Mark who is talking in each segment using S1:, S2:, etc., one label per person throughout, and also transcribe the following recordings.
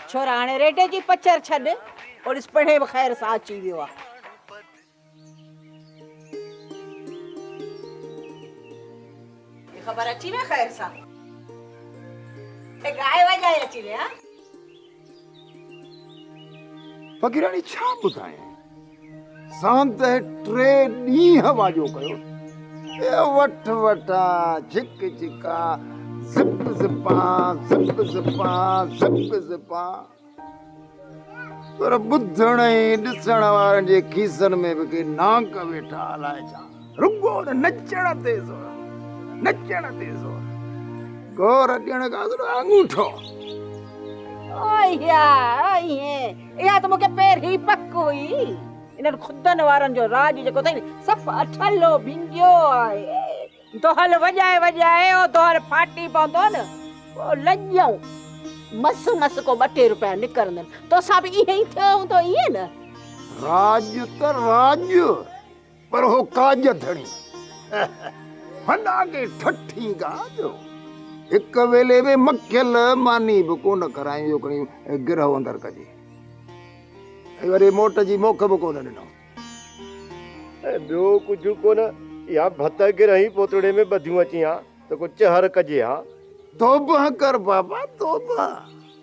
S1: छोरा हाणे रेडे जी पचर छॾ और इस पढ़े ख़ैर सां अची वियो आहे। ख़बर अची वई ख़ैर सां? गाय वजाए अची वई। हां
S2: फ़क़ीराणी छा ॿुधाए सांत 3 ॾींहं वाजो कयो वठ वठा झिक झिका ज़िप ज़िपा ज़िप ज़िपा ज़िप ज़िपा पर ॿुधण ऐं ॾिसण वारनि जे खीसनि में बि के नाक वेठा हलाए छा रुगो नचण ते ज़ोर नचण ते ज़ोर गौर ॾियण खां अंगूठो
S1: इहा त मूंखे पहिरीं पक हुई। इन्हनि खुदनि वारनि जो राज जेको अथई सफ़ अठलो भिंगियो आहे। दोहल वॼाए वॼाए ओ दोहल फाटी पवंदो न पोइ लॼऊं मस मस को 2 रुपया निकिरंदा तोसां बि ईअं ई थियो हूंदो ईअं न?
S2: राज त राज पर हो काज धणी वॾा के ठठी गाजो एक वेले में मक्खियल मानी बि कोन करायो कणी गिरह अंदर कजे ऐं वरी मोट जी मोख बि कोन ॾिनो
S3: ॿियो कुझु कोन या भत गिरही पोतड़े में ॿधियूं अची हा त को चहर कजे हा।
S2: तौबा कर बाबा तौबा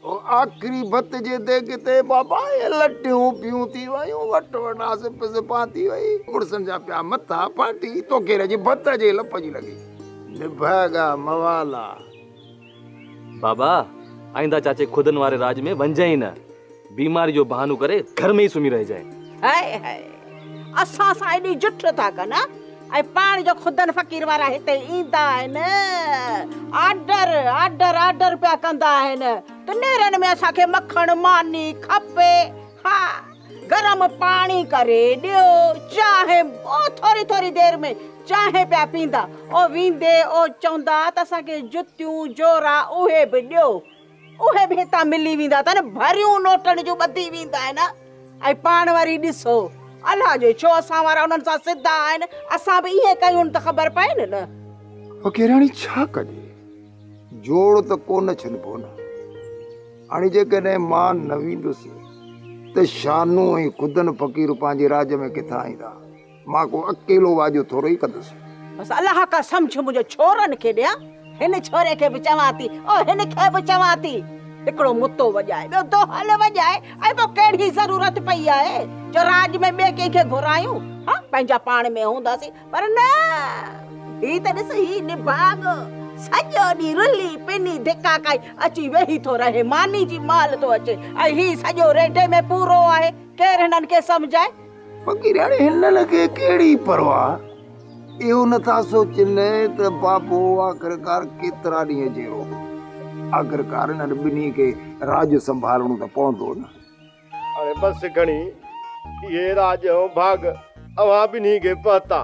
S2: ओ आखिरी भत जे देग ते बाबा ये लटियूं पियूं थी वयूं वट वॾा सिप सिपा थी वई मुड़सन जा पिया मथा फाटी तो केर जी भत जे लप जी लगी निभागा मवाला।
S4: बाबा आइंदा चाचे खुदन वारे राज में वंजाई न बीमारी जो बहानो करे घर में ही सुमी रह जाए।
S1: हाय हाय असां सां एडी जुठ था कना ऐं पाण जो खुदन फ़कीर वारा हिते ईंदा आहिनि आर्डर आर्डर आर्डर पिया कंदा आहिनि त नेरनि में असांखे मखण मानी खपे। हा गरम पाणी करे ॾियो चाहे ओ थोरी थोरी देर में चाहे पिया पींदा ओ वींदे ओ चवंदा त असांखे जुतियूं जोरा उहे बि ॾियो उहे बि हितां मिली वेंदा त न भरियूं नोटनि जूं ॿधी वेंदा आहिनि ऐं पाण वरी ॾिसो अलाह जो छो असां वारा उन्हनि सां सिधा आहिनि असां बि ईअं कयूं त ख़बर पए न।
S2: फ़क़ीराणी छा कजे जोड़ त कोन छॾिबो न हाणे जेकॾहिं मां न वेंदुसि त शानू ऐं खुदन फ़क़ीर पंहिंजे राज में किथां ईंदा मां को अकेलो वाजो थोरो ई कंदुसि।
S1: बस अल्लाह का सम्झ मुंहिंजो छोरनि खे ॾियां हिन छोरे खे बि चवां थी ओ हिन खे बि चवां थी हिकिड़ो मुतो वॼाए ॿियो दोहल वॼाए ऐं पोइ कहिड़ी ज़रूरत पई आहे जो राज में ॿिए कंहिंखे घुरायूं। हा पंहिंजा पाण में हूंदासीं पर न ही त ॾिस ही निभाग सॼो ॾींहुं रुली पिनी धिका काई अची वेही थो रहे मानी जी माल थो अचे ऐं ही सॼो रेडे में पूरो आहे केरु हिननि खे सम्झाए।
S2: फ़क़ीराणी हिननि खे कहिड़ी परवाह इहो नथा सोचनि त बाबो आख़िरकार केतिरा ॾींहं जहिड़ो आख़िरकार हिननि ॿिन्ही खे राज संभालणो त पवंदो न।
S3: अरे बस घणी ये राज ऐं भाग अवां ॿिन्ही खे पता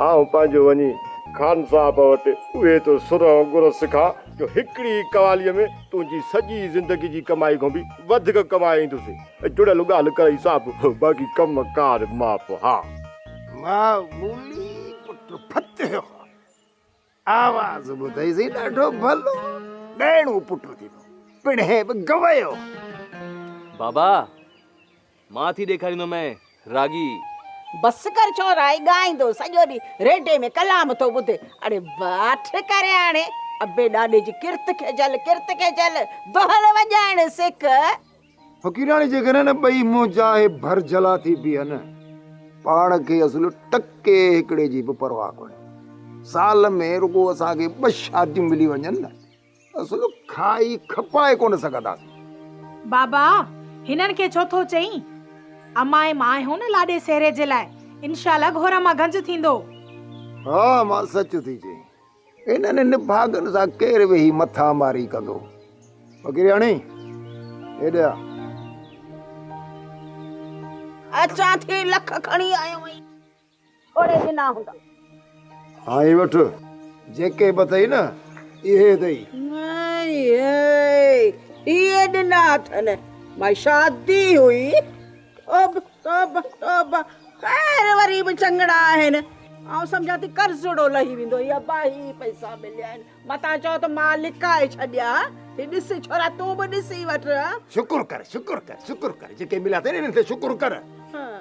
S3: आऊं पंहिंजो वञी खान साहब वटि उहे तो सुर ऐं गुर सिखा जो हिकिड़ी कवालीअ में तुंहिंजी सॼी ज़िंदगी जी कमाई खां बि वधीक कमाए ईंदुसि ऐं जुड़ियल ॻाल्हि करे हिसाब बाक़ी कम कार माप। हा
S2: मामूली पुट फतिह आवाज़ ॿुधईसीं ॾाढो भलो ॾेणो पुट थींदो पिणे बि गवयो।
S4: बाबा मां थी ॾेखारींदो मैं रागी।
S1: बस कर छोराई ॻाईंदो सॼो ॾींहुं रेडे में कलाम थो ॿुधे। अरे बाट करे हाणे अबे ॾाॾे जी किर्त खे जल दोहल वॼाइण सिख।
S2: फ़क़ीराणी जेकॾहिं न ॿई मुंहुं चाहे भर जला थी बीहनि पाण खे असुल टके हिकिड़े जी बि परवाह कोन्हे साल में रुगो असांखे 2 शादियूं मिली वञनि न असुल खाई खपाए कोन सघंदासीं।
S5: बाबा हिननि खे छो थो चई अम्मा ऐं मां हो न लाॾे सेरे जे लाइ इंशाल्लाह घोरा मां गंज थींदो।
S2: हा मां सच थी चई इन्हनि निभागनि सां केरु वेही मथा मारी कंदो। फ़क़ीराणी हेॾा
S1: अचां थी लख खणी आयो आई थोड़े ॾिना हूंदा।
S2: हा ही वठ जेके बतई न इहे अथई।
S1: इहे ॾिना अथनि मां शादी हुई अब तब तब ख़ैर वरी बि चङड़ा आहिनि आउं सम्झां कर्ज़ड़ो लही वेंदो या बाही पैसा मिलिया आहिनि मतां चओ त मां लिकाए छॾिया ही ॾिस छोरा तूं बि ॾिसी वठ
S2: शुक्र कर जेके मिला थे न इन्हनि ते शुक्र कर।
S1: हाँ।